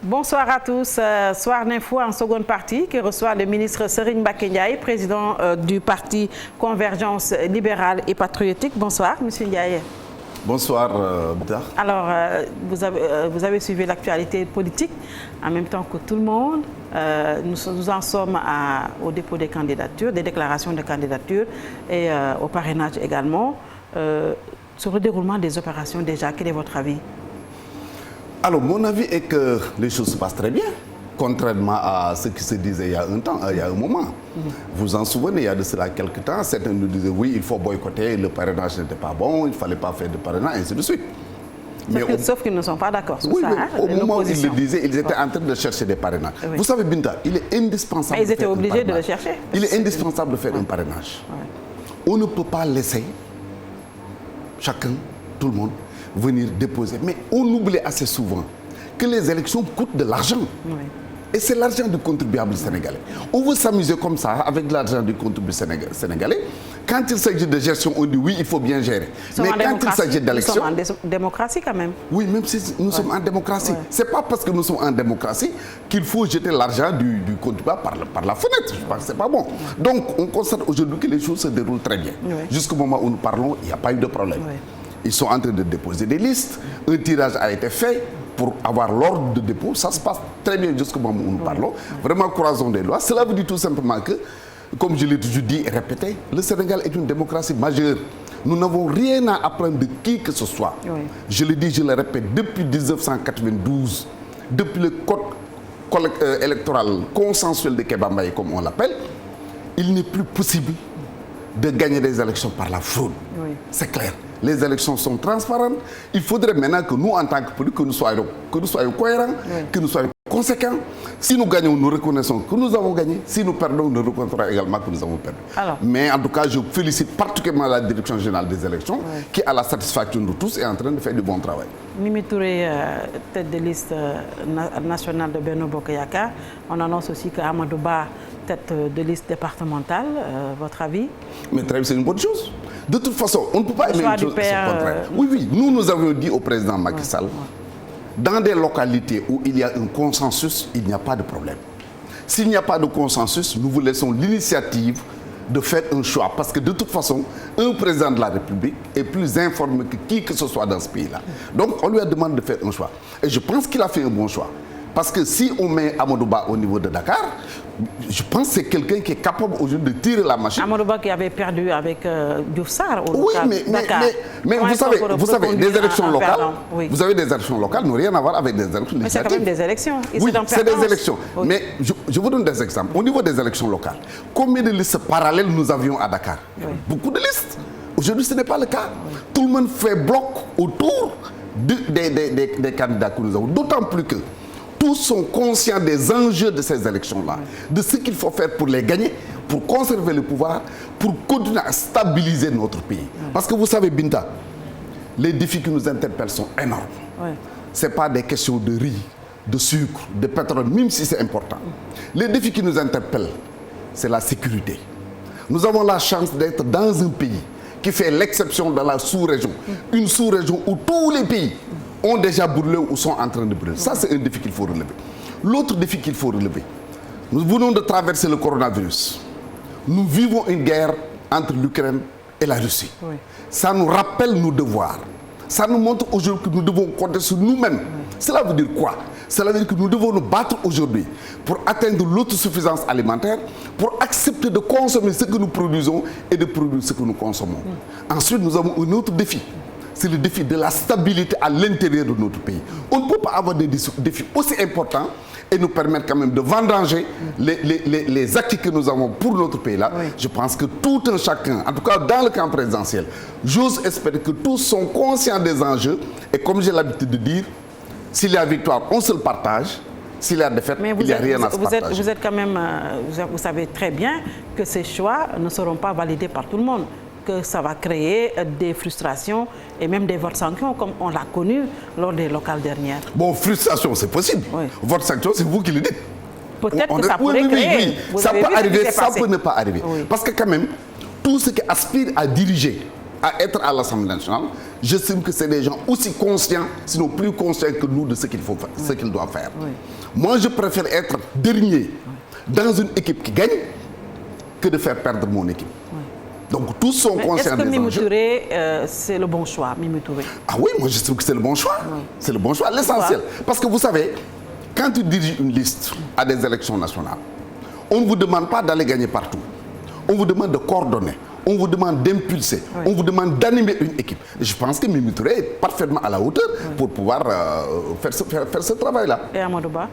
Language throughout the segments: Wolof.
Bonsoir à tous. Soir d'info en seconde partie qui reçoit le ministre Serigne Mbacké Ndiaye, président du parti Convergence libérale et patriotique. Bonsoir, monsieur Ndiaye. Bonsoir, Bita. Alors, vous avez suivi l'actualité politique en même temps que tout le monde. Nous en sommes au dépôt des candidatures, des déclarations de candidature et au parrainage également. Sur le déroulement des opérations déjà, quel est votre avis? Alors, mon avis est que les choses se passent très bien, contrairement à ce qui se disait il y a un moment. Vous en souvenez, il y a de cela quelques temps, certains nous disaient oui, il faut boycotter, le parrainage n'était pas bon, il ne fallait pas faire de parrainage, ainsi de suite. Sauf qu'ils ne sont pas d'accord sur ça. Au moment où ils le disaient, ils étaient en train de chercher des parrainages. Oui. Vous savez, Binta, il est indispensable. Mais ils étaient obligés de le chercher. Il est indispensable de faire un parrainage. On ne peut pas laisser chacun, tout le monde, venir déposer. Mais on oublie assez souvent que les élections coûtent de l'argent. Oui. Et c'est l'argent du contribuable sénégalais. On veut s'amuser comme ça avec l'argent du contribuable sénégalais. Quand il s'agit de gestion, on dit oui, il faut bien gérer. Mais quand il s'agit d'élection... Nous sommes en démocratie quand même. Oui, même si nous sommes en démocratie. Ouais. C'est pas parce que nous sommes en démocratie qu'il faut jeter l'argent du contribuable par la fenêtre. Je pense que c'est pas bon. Donc, on constate aujourd'hui que les choses se déroulent très bien. Oui. Jusqu'au moment où nous parlons, il n'y a pas eu de problème. Oui. Ils sont en train de déposer des listes. Un tirage a été fait pour avoir l'ordre de dépôt. Ça se passe très bien jusqu'au moment où nous parlons. Vraiment, croisons des doigts. Cela veut dire tout simplement que, comme je l'ai toujours dit et répété, le Sénégal est une démocratie majeure. Nous n'avons rien à apprendre de qui que ce soit. Oui. Je le dis, je le répète, depuis 1992, depuis le code électoral consensuel de Kéba Mbaye, comme on l'appelle, il n'est plus possible de gagner des élections par la fraude. Oui. C'est clair. Les élections sont transparentes. Il faudrait maintenant que nous, en tant que politiques, que nous soyons cohérents, oui, que nous soyons conséquents. Si nous gagnons, nous reconnaissons que nous avons gagné. Si nous perdons, nous reconnaissons également que nous avons perdu. Alors, mais en tout cas, je félicite particulièrement la Direction générale des élections, oui, qui, à la satisfaction de tous, est en train de faire du bon travail. Mimi Touré, tête de liste nationale de Benno Bokk Yakaar. On annonce aussi que Amadou Ba, tête de liste départementale. Votre avis? Mais très bien, c'est une bonne chose. De toute façon, on ne peut pas aimer une chose et son contraire. Oui, nous avons dit au président Macky Sall, dans des localités où il y a un consensus, il n'y a pas de problème. S'il n'y a pas de consensus, nous vous laissons l'initiative de faire un choix. Parce que de toute façon, un président de la République est plus informé que qui que ce soit dans ce pays-là. Donc, on lui a demandé de faire un choix. Et je pense qu'il a fait un bon choix. Parce que si on met Amadou Ba au niveau de Dakar, je pense que c'est quelqu'un qui est capable aujourd'hui de tirer la machine. Amadou Ba qui avait perdu avec Diouf Sarr au local Dakar. Mais vous savez, des élections locales, oui, vous avez des élections locales n'ont rien à voir avec des élections législatives. Mais c'est quand même des élections. Oui, c'est des élections. Oui. Mais je vous donne des exemples. Au niveau des élections locales, combien de listes parallèles nous avions à Dakar? Oui. Beaucoup de listes. Aujourd'hui, ce n'est pas le cas. Oui. Tout le monde fait bloc autour des candidats que nous avons. D'autant plus que tous sont conscients des enjeux de ces élections-là, de ce qu'il faut faire pour les gagner, pour conserver le pouvoir, pour continuer à stabiliser notre pays. Parce que vous savez, Binta, les défis qui nous interpellent sont énormes. Ce n'est pas des questions de riz, de sucre, de pétrole, même si c'est important. Les défis qui nous interpellent, c'est la sécurité. Nous avons la chance d'être dans un pays qui fait l'exception dans la sous-région. Une sous-région où tous les pays ont déjà brûlé ou sont en train de brûler. Ça, c'est un défi qu'il faut relever. L'autre défi qu'il faut relever, nous venons de traverser le coronavirus. Nous vivons une guerre entre l'Ukraine et la Russie. Oui. Ça nous rappelle nos devoirs. Ça nous montre aujourd'hui que nous devons compter sur nous-mêmes. Oui. Cela veut dire quoi? Cela veut dire que nous devons nous battre aujourd'hui pour atteindre l'autosuffisance alimentaire, pour accepter de consommer ce que nous produisons et de produire ce que nous consommons. Ensuite, nous avons un autre défi. C'est le défi de la stabilité à l'intérieur de notre pays. On ne peut pas avoir des défis aussi importants et nous permettre quand même de vendanger les acquis que nous avons pour notre pays-là. Oui. Je pense que tout un chacun, en tout cas dans le camp présidentiel, j'ose espérer que tous sont conscients des enjeux et comme j'ai l'habitude de dire, s'il y a victoire, on se le partage. S'il y a défaite, il n'y a rien à se partager. Vous êtes quand même, vous savez très bien que ces choix ne seront pas validés par tout le monde. Que ça va créer des frustrations et même des votes sanctions comme on l'a connu lors des locales dernières. Bon, frustration, c'est possible. Oui. Vote sanction, c'est vous qui le dites. Peut-être que ça pourrait créer. Oui. Ça peut arriver, ça peut ne pas arriver. Oui. Parce que quand même, tout ce qui aspire à diriger à être à l'Assemblée nationale, j'estime que c'est des gens aussi conscients, sinon plus conscients que nous de ce qu'il faut faire, ce qu'ils doivent faire. Oui. Moi, je préfère être dernier dans une équipe qui gagne que de faire perdre mon équipe. Oui. Donc tous sont conscients des enjeux. Est-ce que Mimi Touré, c'est le bon choix, Mimi Touré? Ah oui, moi je trouve que c'est le bon choix. Oui. C'est le bon choix, l'essentiel. Parce que vous savez, quand tu diriges une liste à des élections nationales, on ne vous demande pas d'aller gagner partout. On vous demande de coordonner. On vous demande d'impulser, oui. On vous demande d'animer une équipe. Et je pense que Mimi Touré est parfaitement à la hauteur pour pouvoir faire ce travail-là. Et Amadou Ba?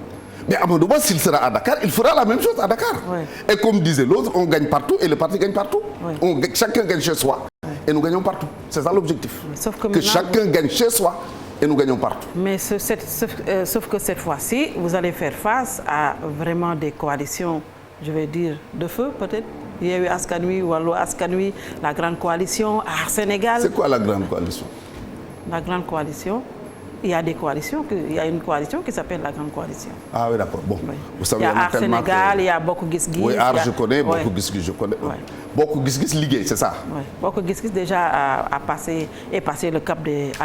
Mais Amadou Ba, s'il sera à Dakar, il fera la même chose à Dakar. Oui. Et comme disait l'autre, on gagne partout et le parti gagne partout. Oui. Chacun gagne chez soi et nous gagnons partout. C'est ça l'objectif. Sauf que chacun gagne chez soi et nous gagnons partout. Mais sauf que cette fois-ci, vous allez faire face à vraiment des coalitions, je vais dire, de feu peut-être. Il y a eu Askan Wi, Wallu Askan Wi, la grande coalition, Aar Sénégal. C'est quoi la grande coalition? La grande coalition, il y a des coalitions, il y a une coalition qui s'appelle la grande coalition. Ah oui, d'accord. Bon, oui. Vous savez, il y a Aar Sénégal, il y a Bokk Gis Gis. Oui, Aar, je connais, Bokk Gis Gis, je connais. Oui. Bokk Gis Gis ligué, c'est ça? Oui. Bokk Gis Gis déjà a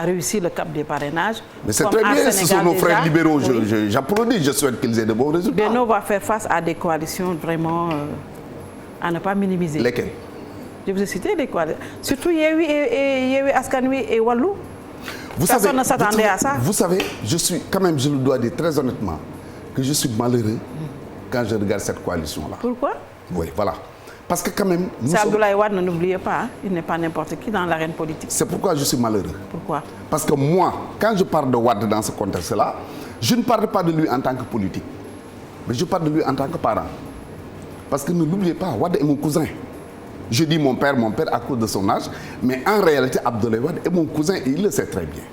réussi le cap des parrainages. Mais c'est très bien, ce sont nos frères libéraux. Oui. J'applaudis, je souhaite qu'ils aient de bons résultats. Benno va faire face à des coalitions vraiment à ne pas minimiser. Lesquelles? Je vous ai cité les coalitions. Surtout Yewwi Askan Wi et Wallu. Personne ne s'attendait à ça. Vous savez, je suis, quand même, je le dois dire très honnêtement, que je suis malheureux quand je regarde cette coalition-là. Pourquoi? Oui, voilà. Parce que quand même... C'est Abdoulaye Wade, n'oubliez pas, hein, il n'est pas n'importe qui dans l'arène politique. C'est pourquoi je suis malheureux. Pourquoi? Parce que moi, quand je parle de Wade dans ce contexte-là, je ne parle pas de lui en tant que politique, mais je parle de lui en tant que parent. Parce que ne l'oubliez pas, Wade est mon cousin. Je dis mon père à cause de son âge, mais en réalité, Abdoulaye Wade est mon cousin et il le sait très bien.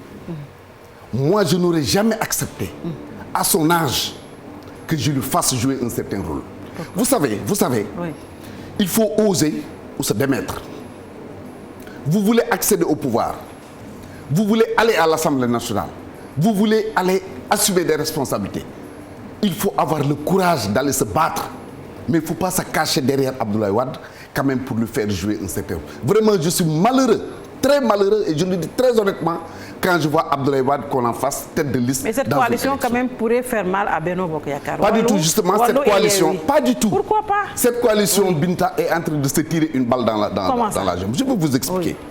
Moi, je n'aurais jamais accepté, à son âge, que je lui fasse jouer un certain rôle. Vous savez, oui. Il faut oser ou se démettre. Vous voulez accéder au pouvoir, vous voulez aller à l'Assemblée nationale, vous voulez aller assumer des responsabilités. Il faut avoir le courage d'aller se battre, mais il ne faut pas se cacher derrière Abdoulaye Wade quand même pour lui faire jouer un certain rôle. Vraiment, je suis malheureux, très malheureux, et je le dis très honnêtement, quand je vois Abdoulaye Wade qu'on en fasse tête de liste. Mais cette coalition quand même pourrait faire mal à Benno Bokk Yakaar. Pas du tout, justement, cette coalition, pas du tout. Pourquoi pas? Cette coalition, Binta, est en train de se tirer une balle dans la jambe. Je peux vous expliquer. Oui.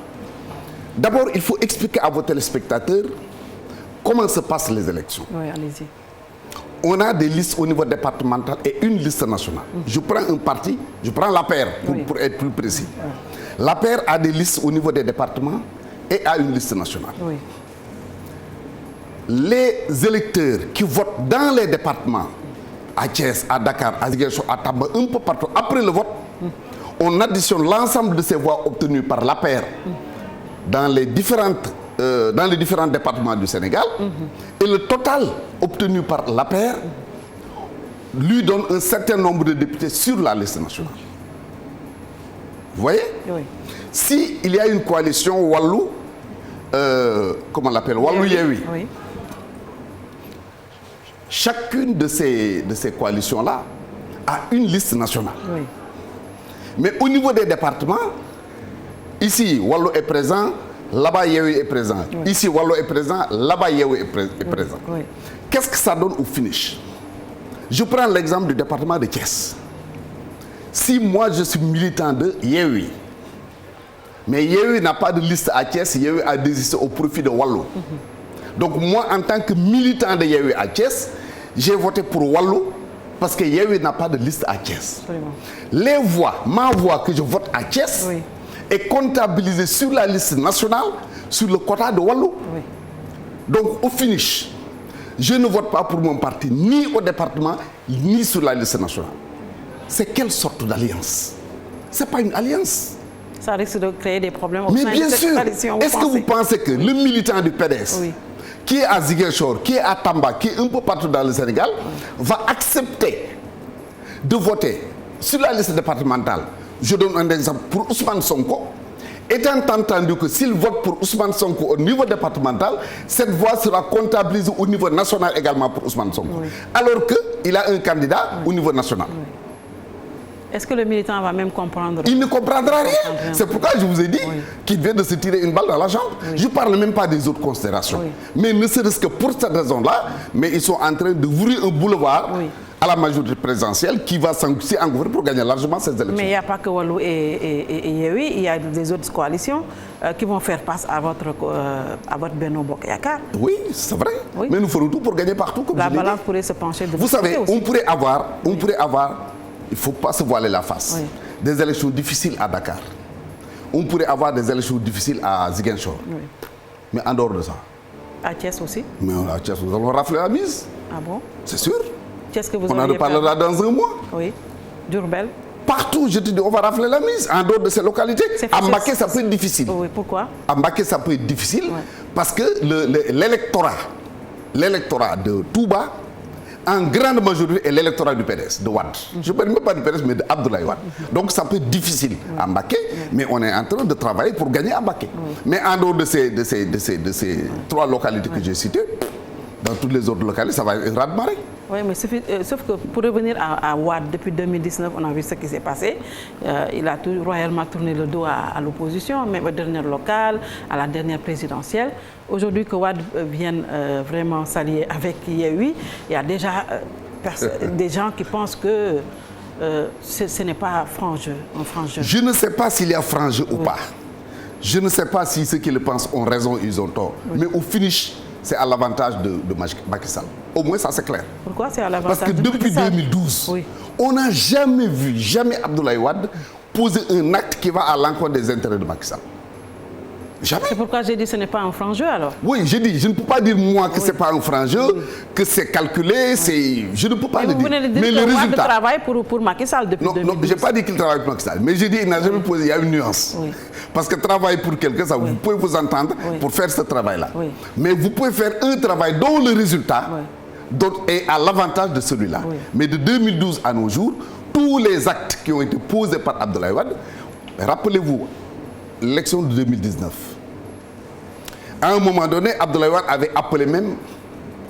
D'abord, il faut expliquer à vos téléspectateurs comment se passent les élections. Oui, allez-y. On a des listes au niveau départemental et une liste nationale. Je prends un parti, je prends l'APR pour être plus précis. L'APR a des listes au niveau des départements et a une liste nationale. Oui. Les électeurs qui votent dans les départements, à Thiès, à Dakar, à Ziguinchor, à Tamba, un peu partout, après le vote, on additionne l'ensemble de ces voix obtenues par l'APR dans les différents départements du Sénégal, et le total obtenu par l'APR lui donne un certain nombre de députés sur la liste nationale. Vous voyez? Oui. Si il y a une coalition Wallu, comment on l'appelle, Wallu Yewwi, oui. Chacune de ces coalitions-là a une liste nationale. Oui. Mais au niveau des départements, ici Wallu est présent, là-bas Yewwi est présent. Oui. Ici Wallu est présent, là-bas Yewwi est présent. Oui. Qu'est-ce que ça donne au finish? Je prends l'exemple du département de Thiès. Si moi je suis militant de Yewwi, mais Yewwi n'a pas de liste à Thiès, Yewwi a désisté au profit de Wallu. Donc moi, en tant que militant de Yewwi à Thiès, j'ai voté pour Wallu parce que Yewwi n'a pas de liste à Thiès. Absolument. Les voix, ma voix que je vote à Thiès, oui. est comptabilisée sur la liste nationale, sur le quota de Wallu. Oui. Donc au finish, je ne vote pas pour mon parti, ni au département, ni sur la liste nationale. C'est quelle sorte d'alliance? Ce n'est pas une alliance. Ça risque de créer des problèmes au sein de cette coalition. Est-ce que vous pensez que le militant du PDS, oui. qui est à Ziguinchor, qui est à Tamba, qui est un peu partout dans le Sénégal, oui. va accepter de voter sur la liste départementale? Je donne un exemple pour Ousmane Sonko, étant entendu que s'il vote pour Ousmane Sonko au niveau départemental, cette voix sera comptabilisée au niveau national également pour Ousmane Sonko. Oui. Alors qu'il a un candidat oui. au niveau national. Oui. Est-ce que le militant va même comprendre? Il ne comprendra rien. C'est pourquoi je vous ai dit qu'il vient de se tirer une balle dans la jambe. Je ne parle même pas des autres considérations. Mais ne serait-ce que pour cette raison-là, mais ils sont en train de ouvrir un boulevard à la majorité présidentielle qui va s'engouffrer pour gagner largement ces élections. Mais il n'y a pas que Wallu et Yewwi, il y a des autres coalitions qui vont faire face à votre Benno Bokk Yakaar. Oui, c'est vrai. Oui. Mais nous ferons tout pour gagner partout. Comme la balance pourrait se pencher de vous savez, on pourrait avoir, il ne faut pas se voiler la face, des élections difficiles à Dakar. On pourrait avoir des élections difficiles à Ziguinchor. Mais en dehors de ça. À Thiès aussi. Mais à Thiès, nous allons rafler la mise. Ah bon? C'est sûr. Que vous on en reparlera dans un mois. Oui. Diourbel. Partout, je te dis, on va rafler la mise. En dehors de ces localités. À Mbacké, ça peut être difficile. Oui, pourquoi? À Mbacké, ça peut être difficile parce que l'électorat de Touba, en grande majorité, est l'électorat du PDS, de Wade. Je ne parle même pas du PDS, mais d'Abdoulaye Wade. Donc ça peut être difficile à Mbacké, mais on est en train de travailler pour gagner à Mbacké. Mais en dehors de ces 3 localités que j'ai citées, dans toutes les autres localités, ça va être raz-de-marée. Oui, mais sauf que pour revenir à Wade, depuis 2019, on a vu ce qui s'est passé. Il a royalement tourné le dos à l'opposition, même aux dernières locales, à la dernière présidentielle. Aujourd'hui, que Wade vienne vraiment s'allier avec Yewwi, il y a déjà des gens qui pensent que ce n'est pas un franc jeu. Je ne sais pas s'il y a franc jeu ou pas. Je ne sais pas si ceux qui le pensent ont raison, ils ont tort. Mais au finish, c'est à l'avantage de Macky Sall. Au moins, ça c'est clair. Pourquoi c'est à l'avantage? Parce que depuis 2012, on n'a jamais vu, Abdoulaye Wade poser un acte qui va à l'encontre des intérêts de Macky Sall. Jamais. C'est pourquoi j'ai dit que ce n'est pas un franc jeu alors. Oui, j'ai dit, je ne peux pas dire moi que ce n'est pas un franc jeu, que c'est calculé, je ne peux pas le dire. Mais le résultat... Wade travaille pour Macky Sall depuis 2012. Non, je n'ai pas dit qu'il travaille pour Macky Sall, mais j'ai dit qu'il n'a jamais posé, il y a une nuance. Parce que travailler pour quelqu'un, ça, vous pouvez vous entendre pour faire ce travail-là. Mais vous pouvez faire un travail dont le résultat est à l'avantage de celui-là. Mais de 2012 à nos jours, tous les actes qui ont été posés par Abdoulaye Wade, rappelez-vous, l'élection de 2019. À un moment donné, Abdoulaye Wade avait appelé même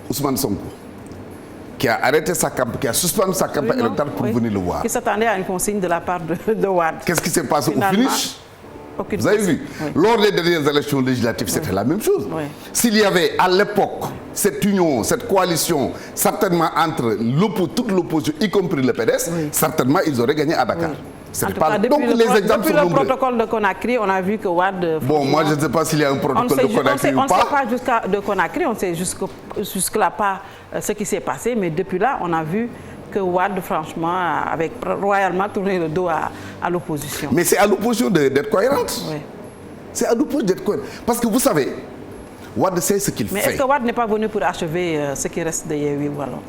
Ousmane Sonko, qui a arrêté sa campagne, qui a suspendu sa campagne électorale pour venir le voir. Qui s'attendait à une consigne de la part de Wade. Qu'est-ce qui s'est passé au finish? Vous avez vu, lors des dernières élections législatives, c'était la même chose. S'il y avait à l'époque cette union, cette coalition, certainement entre toute l'opposition, y compris le PDS, certainement ils auraient gagné à Dakar. Depuis le protocole de Conakry, on a vu que Wade... Bon, moi je ne sais pas s'il y a un protocole de Conakry ou pas. On ne sait pas jusqu'à de Conakry, on ne sait jusque-là pas ce qui s'est passé, mais depuis là, on a vu que Wade, franchement, avait royalement tourné le dos à l'opposition. Mais c'est à l'opposition d'être cohérente. C'est à l'opposition d'être cohérente. Parce que vous savez, Wade sait ce qu'il fait. Mais est-ce que Wade n'est pas venu pour achever ce qui reste de Yewwi ou alors?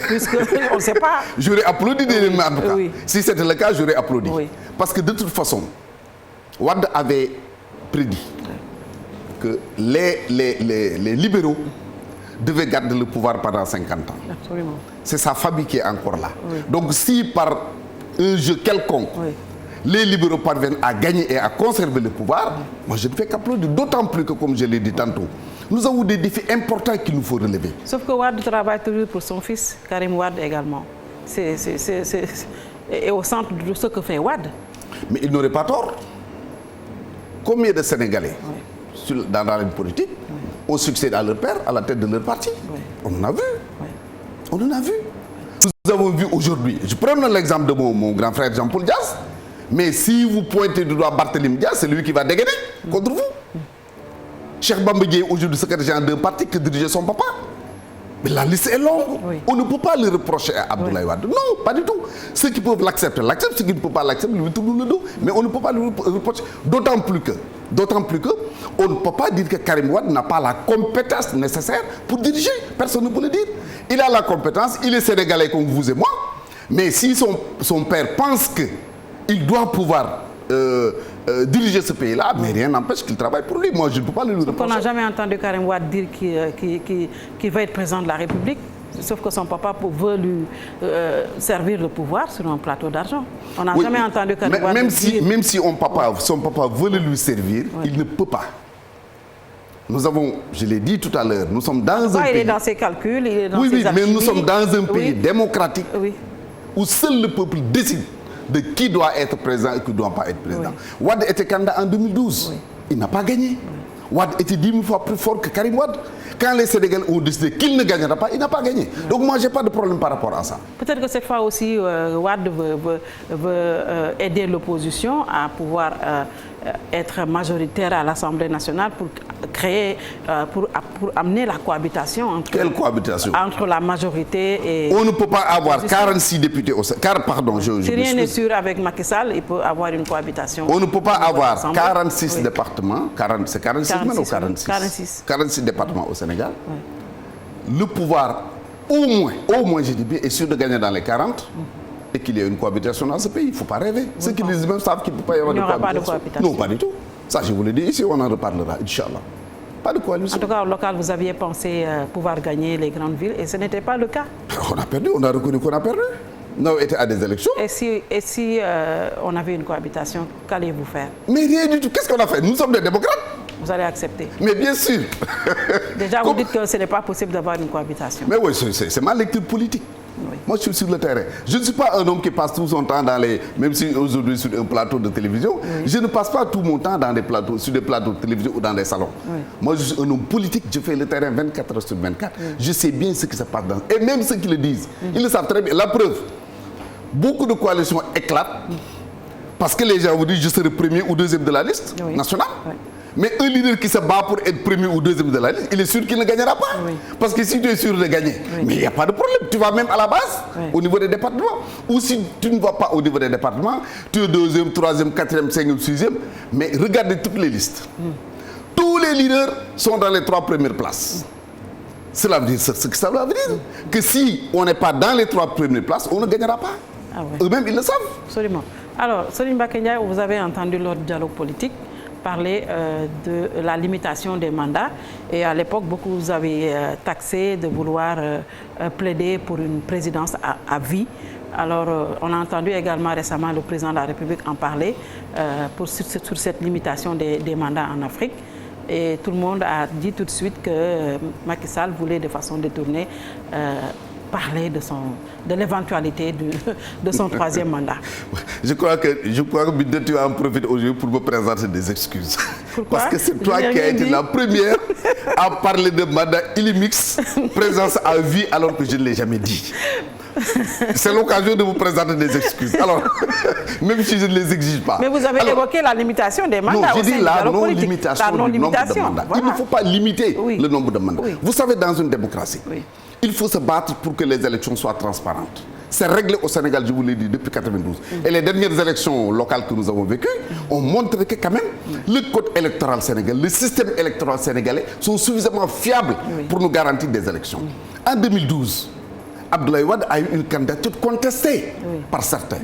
Puisqu'on ne sait pas. J'aurais applaudi en tout cas. Si c'était le cas, j'aurais applaudi. Parce que de toute façon, Wade avait prédit que les libéraux devaient garder le pouvoir pendant 50 ans. Absolument. C'est sa famille qui est encore là. Donc si par un jeu quelconque, les libéraux parviennent à gagner et à conserver le pouvoir, moi je ne fais qu'applaudir, d'autant plus que, comme je l'ai dit tantôt, nous avons des défis importants qu'il nous faut relever. Sauf que Wade travaille toujours pour son fils, Karim Wade également. C'est au centre de ce que fait Wade. Mais il n'aurait pas tort. Combien de Sénégalais dans la ligne politique ont succédé à leur père, à la tête de leur parti? On en a vu. On en a vu. Nous avons vu aujourd'hui, je prends l'exemple de mon grand frère Jean-Paul Diaz, mais si vous pointez du doigt Barthélémy Diaz, c'est lui qui va dégainer contre vous. Cheikh Bamba Dièye, aujourd'hui secrétaire général d'un parti que dirigeait son papa. Mais la liste est longue. On ne peut pas le reprocher à Abdoulaye Wade. Non, pas du tout. Ceux qui peuvent l'accepter, l'acceptent. Ceux qui ne peuvent pas l'accepter, lui tournent le dos. Mais on ne peut pas le reprocher. D'autant plus que, on ne peut pas dire que Karim Wade n'a pas la compétence nécessaire pour diriger. Personne ne peut le dire. Il a la compétence, il est sénégalais comme vous et moi. Mais si son père pense qu'il doit pouvoir diriger ce pays-là, mais rien n'empêche qu'il travaille pour lui. Moi, je ne peux pas le reprocher. On n'a jamais entendu Karim Wade dire qu'il va être président de la République, sauf que son papa veut lui servir le pouvoir sur un plateau d'argent. On n'a jamais entendu Karim Wade dire... Même si son papa veut lui servir, il ne peut pas. Nous avons, je l'ai dit tout à l'heure, nous sommes dans un pays... Il est dans ses calculs, il est dans ses mais nous sommes dans un pays démocratique où seul le peuple décide de qui doit être président et qui ne doit pas être président. Oui. Wade était candidat en 2012. Oui. Il n'a pas gagné. Oui. Wade était 10 000 fois plus fort que Karim Wade. Quand les Sénégalais ont décidé qu'il ne gagnera pas, il n'a pas gagné. Oui. Donc moi, je n'ai pas de problème par rapport à ça. Peut-être que cette fois aussi, Wade veut aider l'opposition à pouvoir être majoritaire à l'Assemblée nationale pour créer, pour amener la cohabitation entre, quelle cohabitation? Entre la majorité et... On ne peut pas avoir 46 députés au Sénégal. Pardon, si rien n'est sûr avec Macky Sall, il peut avoir une cohabitation. On ne peut pas avoir 46 départements, c'est 46 ou 46? 46 départements au Sénégal. Oui. Le pouvoir, au moins je dis bien, est sûr de gagner dans les 40. Et qu'il y ait une cohabitation dans ce pays. Il ne faut pas rêver. Ceux qui les même savent qu'il ne peut pas y avoir de cohabitation. Non, pas du tout. Ça, je vous l'ai dit ici, on en reparlera, Inch'Allah. Pas de coalition. En tout cas, au local, vous aviez pensé pouvoir gagner les grandes villes et ce n'était pas le cas. On a perdu, on a reconnu qu'on a perdu. On a été à des élections. Et si on avait une cohabitation, qu'allez-vous faire? Mais rien du tout. Qu'est-ce qu'on a fait? Nous sommes des démocrates. Vous allez accepter? Mais bien sûr. Déjà, vous dites que ce n'est pas possible d'avoir une cohabitation. Mais oui, c'est ma lecture politique. Oui. Moi, je suis sur le terrain. Je ne suis pas un homme qui passe tout son temps dans les... Même si aujourd'hui sur un plateau de télévision, oui. Je ne passe pas tout mon temps dans des plateaux, sur des plateaux de télévision ou dans des salons. Oui. Moi, je suis un homme politique. Je fais le terrain 24 heures sur 24. Oui. Je sais bien ce qui se passe dans... Et même ceux qui le disent, ils le savent très bien. La preuve, beaucoup de coalitions éclatent parce que les gens vous disent je serai premier ou deuxième de la liste nationale. Oui. Mais un leader qui se bat pour être premier ou deuxième de la liste, il est sûr qu'il ne gagnera pas. Oui. Parce que si tu es sûr de gagner, mais il n'y a pas de problème. Tu vas même à la base, au niveau des départements. Ou si tu ne vas pas au niveau des départements, tu es deuxième, troisième, quatrième, cinquième, sixième. Mais regardez toutes les listes. Tous les leaders sont dans les 3 premières places. Cela veut dire ce que ça veut dire. Que si on n'est pas dans les 3 premières places, on ne gagnera pas. Ah ouais. Eux-mêmes, ils le savent. Absolument. Alors, Serigne Mbacké Ndiaye, vous avez entendu lors du dialogue politique parler de la limitation des mandats. Et à l'époque, beaucoup vous avez taxé de vouloir plaider pour une présidence à vie. Alors, on a entendu également récemment le président de la République en parler sur cette limitation des mandats en Afrique. Et tout le monde a dit tout de suite que Macky Sall voulait de façon détournée parler de l'éventualité de son 3e mandat. Je crois que Binta, tu en profites aujourd'hui pour me présenter des excuses. Pourquoi? Parce que c'est toi qui as été la première à parler de mandat illimix, présence à vie, alors que je ne l'ai jamais dit. C'est l'occasion de vous présenter des excuses. Alors, même si je ne les exige pas. Mais vous avez évoqué la limitation des mandats. Non, je dis la non-limitation du nombre de mandats. Voilà. Il ne faut pas limiter le nombre de mandats. Vous savez, dans une démocratie, il faut se battre pour que les élections soient transparentes. C'est réglé au Sénégal, je vous l'ai dit, depuis 1992. Et les dernières élections locales que nous avons vécues ont montré que quand même, le code électoral sénégalais, le système électoral sénégalais sont suffisamment fiables pour nous garantir des élections. En 2012, Abdoulaye Wade a eu une candidature contestée par certains.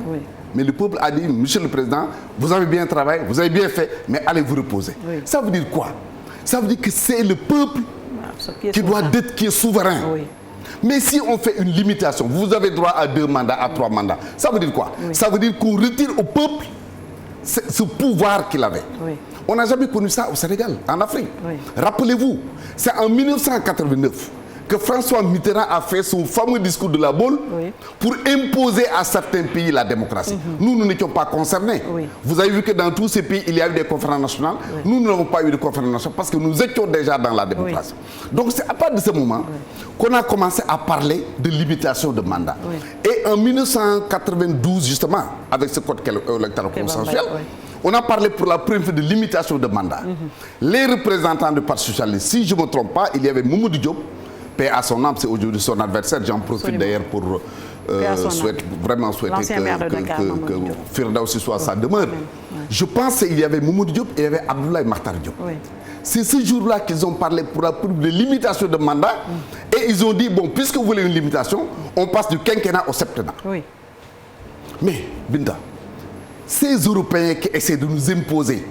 Mais le peuple a dit, Monsieur le Président, vous avez bien travaillé, vous avez bien fait, mais allez vous reposer. Ça veut dire quoi? Ça veut dire que c'est le peuple qui est souverain. Mais si on fait une limitation, vous avez droit à 2 mandats, à 3 mandats, ça veut dire quoi? Ça veut dire qu'on retire au peuple ce pouvoir qu'il avait. On n'a jamais connu ça au Sénégal, en Afrique. Rappelez-vous, c'est en 1989 que François Mitterrand a fait son fameux discours de la Baule pour imposer à certains pays la démocratie. Nous n'étions pas concernés. Vous avez vu que dans tous ces pays, il y a eu des conférences nationales. Nous n'avons pas eu de conférences nationales parce que nous étions déjà dans la démocratie. Donc c'est à partir de ce moment qu'on a commencé à parler de limitation de mandat. Et en 1992, justement, avec ce code électoral consensuel, on a parlé pour la première fois de limitation de mandat. Les représentants du Parti socialiste, si je ne me trompe pas, il y avait Mamadou Diop, paix à son âme, c'est aujourd'hui son adversaire. J'en profite d'ailleurs pour souhaiter que Firdausi soit sa demeure. Je pense qu'il y avait Mamadou Diop et il y avait Abdoulaye Makhtar Diop. C'est ce jour-là qu'ils ont parlé pour la de limitation de mandat et ils ont dit, bon, puisque vous voulez une limitation, on passe du quinquennat au septennat. Mais, Binta, ces Européens qui essaient de nous imposer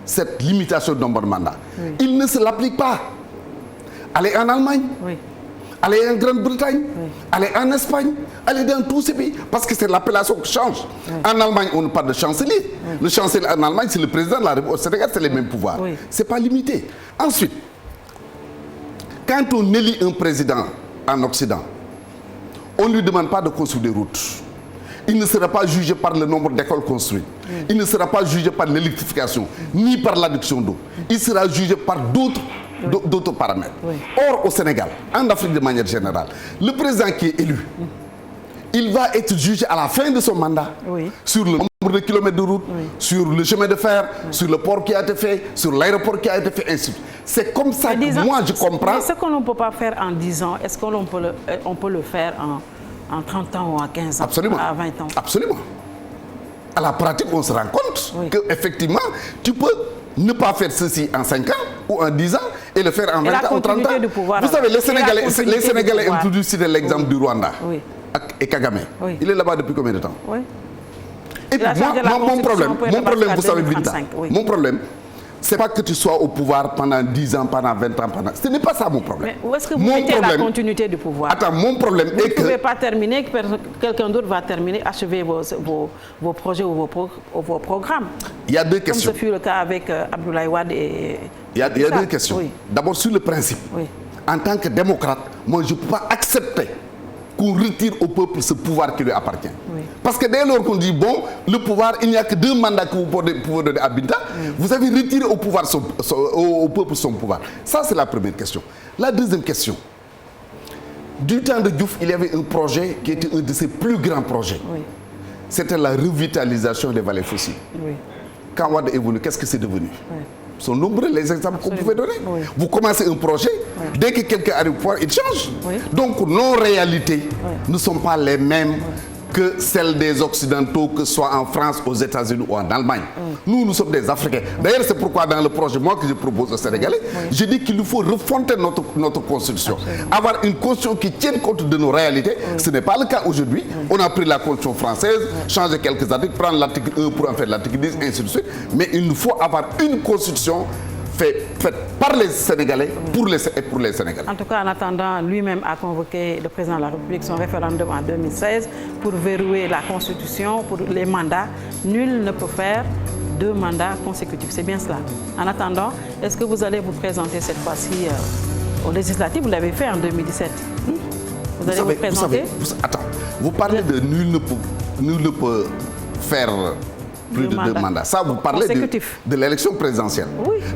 cette limitation de nombre de mandats, ils ne se l'appliquent pas. Allez en Allemagne, allez en Grande-Bretagne, allez en Espagne, allez dans tous ces pays, parce que c'est l'appellation qui change. En Allemagne, on ne parle de chancelier. Le chancelier en Allemagne, c'est le président de la République. Au Sénégal, c'est les mêmes pouvoirs. Ce n'est pas limité. Ensuite, quand on élit un président en Occident, on ne lui demande pas de construire des routes. il ne sera pas jugé par le nombre d'écoles construites. Il ne sera pas jugé par l'électrification, ni par l'adduction d'eau. Il sera jugé par d'autres paramètres. Or, au Sénégal, en Afrique de manière générale, le président qui est élu, il va être jugé à la fin de son mandat sur le nombre de kilomètres de route, sur le chemin de fer, sur le port qui a été fait, sur l'aéroport qui a été fait, ainsi de suite. C'est comme ça que moi je comprends. Mais ce qu'on ne peut pas faire en 10 ans, est-ce qu'on peut le faire en 30 ans ou en 15 ans, Absolument. À 20 ans? Absolument. À la pratique, on se rend compte qu'effectivement, tu peux ne pas faire ceci en 5 ans ou en 10 ans et le faire en 20 ans ou 30 ans. Vous savez, les Sénégalais ont toujours cité l'exemple du Rwanda et Kagame. Il est là-bas depuis combien de temps? Et puis mon problème, vous savez, Binta, mon problème, c'est pas que tu sois au pouvoir pendant 10 ans, pendant 20 ans, ce n'est pas ça mon problème. Mais où est-ce que vous mettez la continuité du pouvoir? Attends, mon problème est que... Vous ne pouvez pas terminer, quelqu'un d'autre va terminer, achever vos projets ou vos programmes. Il y a deux questions. Comme ce fut le cas avec Abdoulaye Wade et... Il y a deux questions. D'abord, sur le principe. En tant que démocrate, moi, je ne peux pas accepter qu'on retire au peuple ce pouvoir qui lui appartient. Parce que dès lors qu'on dit, bon, le pouvoir, il n'y a que 2 mandats que vous pouvez donner à Binta, vous avez retiré au peuple son pouvoir. Ça, c'est la première question. La deuxième question. Du temps de Diouf, il y avait un projet qui était un de ses plus grands projets. C'était la revitalisation des vallées fossiles. Quand Wade est venu, qu'est-ce que c'est devenu? Sont nombreux les exemples qu'on pouvait donner. Vous commencez un projet, dès que quelqu'un arrive au pouvoir, il change. Donc nos réalités ne sont pas les mêmes que celles des Occidentaux, que ce soit en France, aux États-Unis ou en Allemagne. Nous sommes des Africains. D'ailleurs, c'est pourquoi dans le projet, moi, que je propose aux Sénégalais, je dis qu'il nous faut refonder notre constitution. Avoir une constitution qui tienne compte de nos réalités. Ce n'est pas le cas aujourd'hui. On a pris la constitution française, changé quelques articles, prendre l'article 1 pour en faire l'article 10, ainsi de suite. Mais il nous faut avoir une constitution faite par les Sénégalais pour les Sénégalais. En tout cas, en attendant, lui-même a convoqué le président de la République son référendum en 2016 pour verrouiller la Constitution, pour les mandats. Nul ne peut faire 2 mandats consécutifs. C'est bien cela. En attendant, est-ce que vous allez vous présenter cette fois-ci aux législatives? Vous l'avez fait en 2017. Vous allez vous présenter? Attends, vous parlez de nul ne peut faire plus de 2 mandats. Ça, vous parlez de l'élection présidentielle.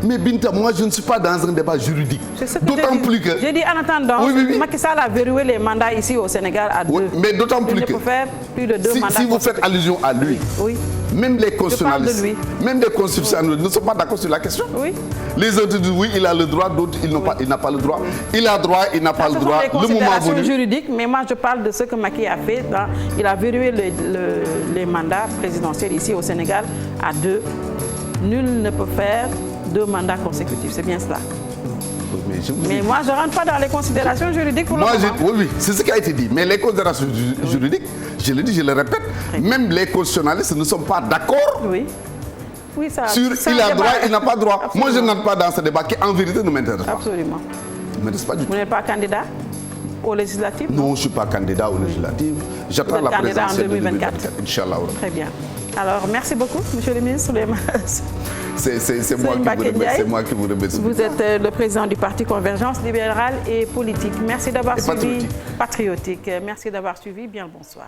Mais Binta, moi, je ne suis pas dans un débat juridique. D'autant plus que... J'ai dit en attendant, Macky Sall a verrouillé les mandats ici au Sénégal à 2. Mais d'autant plus que... Il ne peut faire plus de 2 mandats. Si vous faites allusion à lui, même les constitutionnalistes, ne sont pas d'accord sur la question. Les autres disent oui, il a le droit, d'autres, il n'a pas le droit. Il a droit, il n'a pas le droit. Le moment venu. Juridique, mais moi, je parle de ce que Macky a fait. Il a verrouillé les mandats présidentiels ici au Sénégal à 2. Nul ne peut faire 2 mandats consécutifs. C'est bien cela. Mais moi, je ne rentre pas dans les considérations juridiques pour le moment. Oui, c'est ce qui a été dit. Mais les considérations juridiques, je le dis, je le répète, même les constitutionnalistes ne sont pas d'accord sur il a droit, il n'a pas droit. Absolument. Moi, je n'entre pas dans ce débat qui, en vérité, ne m'intéresse pas. Absolument. Ne m'intéresse pas du tout. Vous n'êtes pas candidat aux législatives? Non, je ne suis pas candidat aux législatives. J'attends la présidentielle de 2024. Inch'Allah. Très bien. Alors, merci beaucoup, Monsieur le ministre. C'est moi qui vous remercie. Vous êtes le président du parti Convergence libérale et politique. Merci d'avoir suivi. Patriotique. Merci d'avoir suivi. Bien le bonsoir.